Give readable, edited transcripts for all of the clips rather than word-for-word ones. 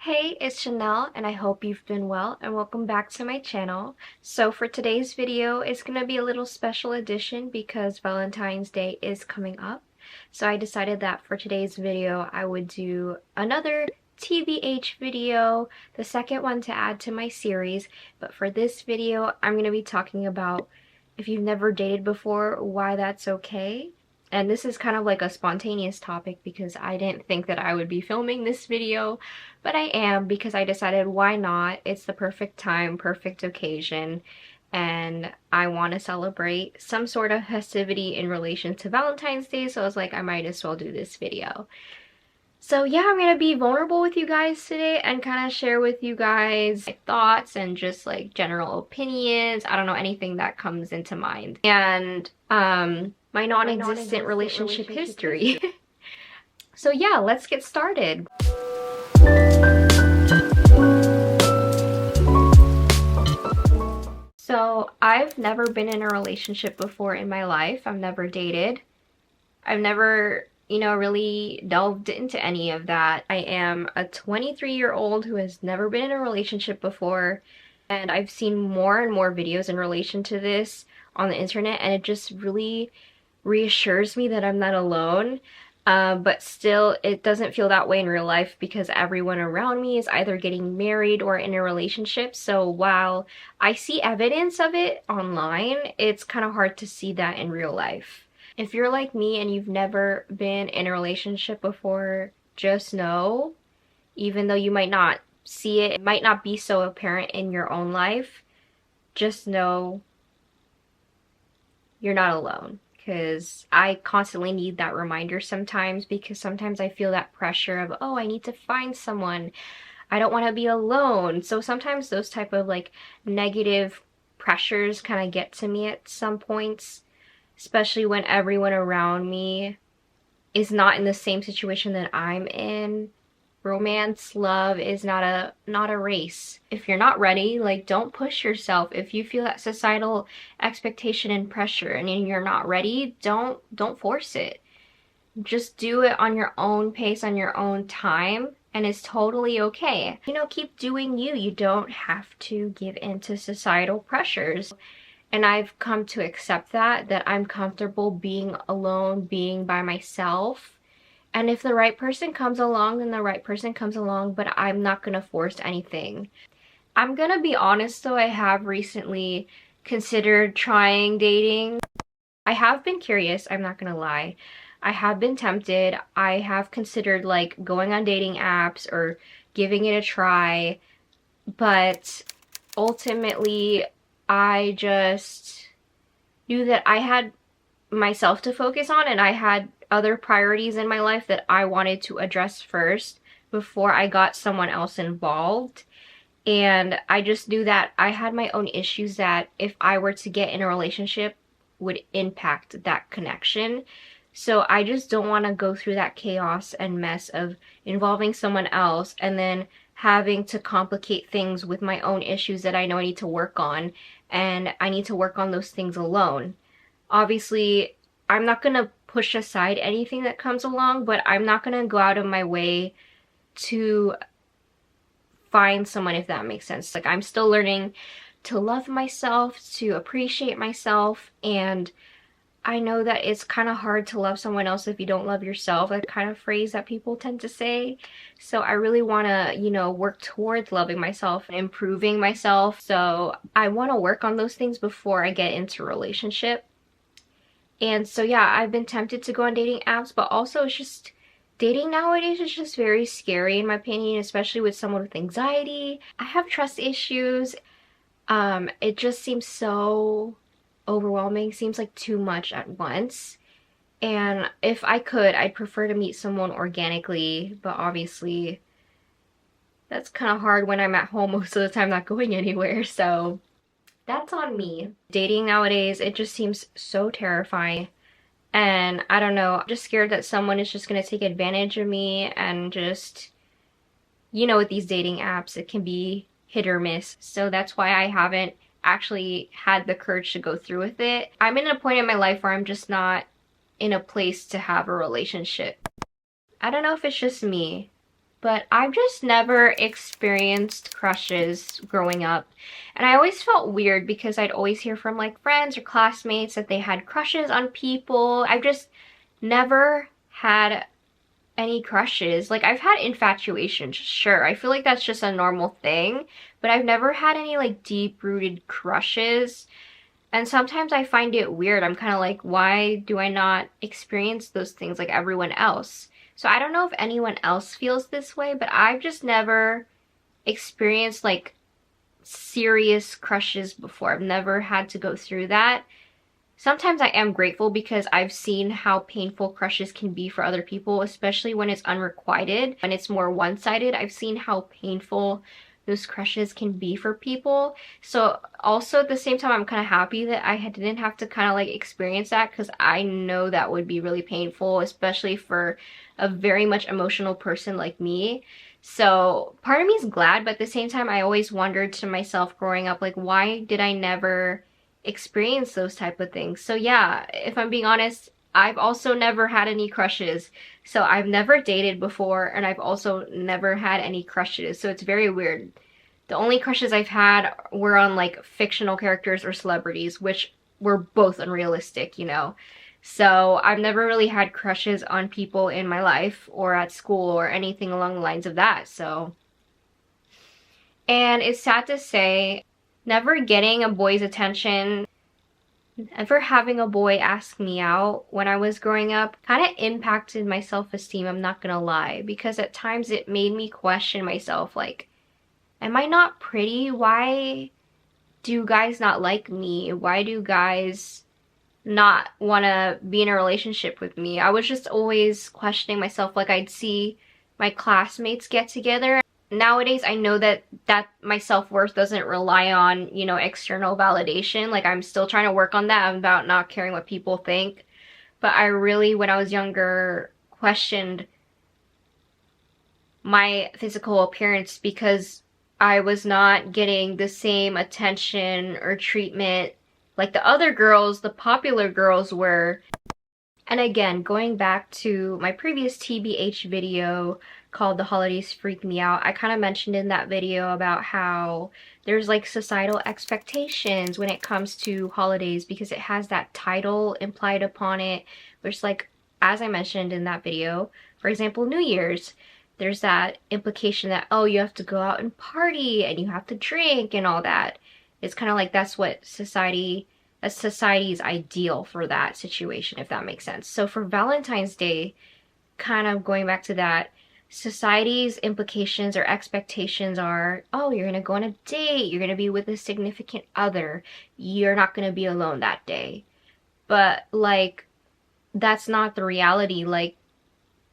Hey, it's Janelle and I hope you've been well and welcome back to my channel. So for today's video, it's going to be a little special edition because Valentine's Day is coming up. So I decided that for today's video, I would do another TBH video, the second one to add to my series. But for this video, I'm going to be talking about if you've never dated before, why that's okay. And this is kind of like a spontaneous topic because I didn't think that I would be filming this video, but I am because I decided why not? It's the perfect time, perfect occasion, and I want to celebrate some sort of festivity in relation to Valentine's Day, so I was like, I might as well do this video. So yeah, I'm gonna be vulnerable with you guys today and kind of share with you guys my thoughts and just like general opinions. I don't know, anything that comes into mind. And my non-existent relationship history. So yeah, let's get started. So I've never been in a relationship before in my life. I've never dated. I've never, really delved into any of that. I am a 23-year-old who has never been in a relationship before, and I've seen more and more videos in relation to this on the internet, and it just really reassures me that I'm not alone. But still, it doesn't feel that way in real life because everyone around me is either getting married or in a relationship. So while I see evidence of it online, it's kind of hard to see that in real life. If you're like me and you've never been in a relationship before, just know, even though you might not see it, it might not be so apparent in your own life, just know you're not alone. Because I constantly need that reminder sometimes, because sometimes I feel that pressure of, oh, I need to find someone. I don't want to be alone. So sometimes those type of like negative pressures kind of get to me at some points, especially when everyone around me is not in the same situation that I'm in. Romance, love is not a race. If you're not ready, like, don't push yourself. If you feel that societal expectation and pressure and you're not ready, don't force it. Just do it on your own pace, on your own time, and it's totally okay. Keep doing you. You don't have to give in to societal pressures. And I've come to accept that I'm comfortable being alone, being by myself. And if the right person comes along, then the right person comes along, but I'm not gonna force anything. I'm gonna be honest though, I have recently considered trying dating. I have been curious, I'm not gonna lie. I have been tempted. I have considered like going on dating apps or giving it a try, but ultimately I just knew that I had myself to focus on and I had other priorities in my life that I wanted to address first before I got someone else involved. And I just knew that I had my own issues that if I were to get in a relationship would impact that connection. So I just don't want to go through that chaos and mess of involving someone else and then having to complicate things with my own issues that I know I need to work on, and I need to work on those things alone. Obviously, I'm not going to push aside anything that comes along, but I'm not going to go out of my way to find someone, if that makes sense. Like, I'm still learning to love myself, to appreciate myself, and I know that it's kind of hard to love someone else if you don't love yourself, that kind of phrase that people tend to say. So I really want to, work towards loving myself and improving myself. So I want to work on those things before I get into a relationship. And so yeah, I've been tempted to go on dating apps, but also it's just, dating nowadays is just very scary in my opinion, especially with someone with anxiety. I have trust issues. It just seems so overwhelming, seems like too much at once. And if I could, I'd prefer to meet someone organically, but obviously that's kind of hard when I'm at home most of the time, not going anywhere, so that's on me. Dating nowadays, it just seems so terrifying. And I don't know, I'm just scared that someone is just gonna take advantage of me and just, with these dating apps, it can be hit or miss. So that's why I haven't actually had the courage to go through with it. I'm in a point in my life where I'm just not in a place to have a relationship. I don't know if it's just me, but I've just never experienced crushes growing up. And I always felt weird because I'd always hear from like friends or classmates that they had crushes on people. I've just never had any crushes. Like, I've had infatuation, sure. I feel like that's just a normal thing, but I've never had any like deep-rooted crushes. And sometimes I find it weird. I'm kind of like, why do I not experience those things like everyone else? So I don't know if anyone else feels this way, but I've just never experienced like serious crushes before. I've never had to go through that. Sometimes I am grateful because I've seen how painful crushes can be for other people, especially when it's unrequited, when it's more one-sided. I've seen how painful those crushes can be for people. So also at the same time, I'm kind of happy that I didn't have to kind of like experience that, because I know that would be really painful, especially for a very much emotional person like me. So part of me is glad, but at the same time, I always wondered to myself growing up, like, why did I never experience those type of things? So yeah, if I'm being honest, I've also never had any crushes. So I've never dated before, and I've also never had any crushes. So it's very weird. The only crushes I've had were on like fictional characters or celebrities, which were both unrealistic, you know. So I've never really had crushes on people in my life or at school or anything along the lines of that. So, and it's sad to say, never getting a boy's attention, never having a boy ask me out when I was growing up kind of impacted my self-esteem, I'm not gonna lie, because at times it made me question myself, like, am I not pretty? Why do guys not like me? Why do guys not want to be in a relationship with me? I was just always questioning myself. Like, I'd see my classmates get together. Nowadays, I know that my self-worth doesn't rely on, you know, external validation. Like, I'm still trying to work on that about not caring what people think. But I really, when I was younger, questioned my physical appearance because I was not getting the same attention or treatment like the other girls, the popular girls were. And again, going back to my previous TBH video called The Holidays Freak Me Out, I kind of mentioned in that video about how there's like societal expectations when it comes to holidays because it has that title implied upon it, which, like, as I mentioned in that video, for example, New Year's, there's that implication that, oh, you have to go out and party and you have to drink and all that. It's kind of like that's society's ideal for that situation, if that makes sense. So for Valentine's Day, kind of going back to that, society's implications or expectations are, oh, you're gonna go on a date, you're gonna be with a significant other, you're not gonna be alone that day. But like, that's not the reality. Like,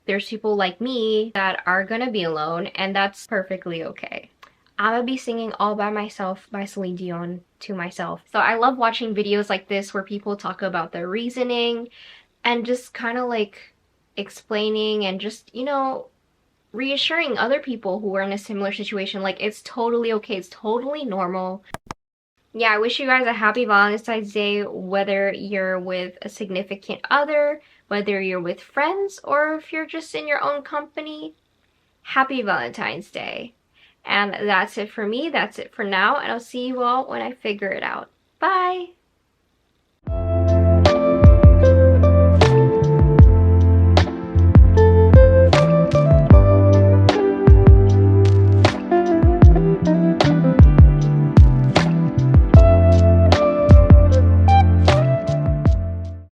there's people like me that are gonna be alone, and that's perfectly okay. I'm gonna be singing All By Myself by Celine Dion to myself. So I love watching videos like this where people talk about their reasoning and just kind of like explaining and just, you know, reassuring other people who are in a similar situation. Like, it's totally okay, it's totally normal. Yeah, I wish you guys a happy Valentine's Day, whether you're with a significant other, whether you're with friends, or if you're just in your own company. Happy Valentine's Day. And that's it for me. That's it for now. And I'll see you all when I figure it out. Bye!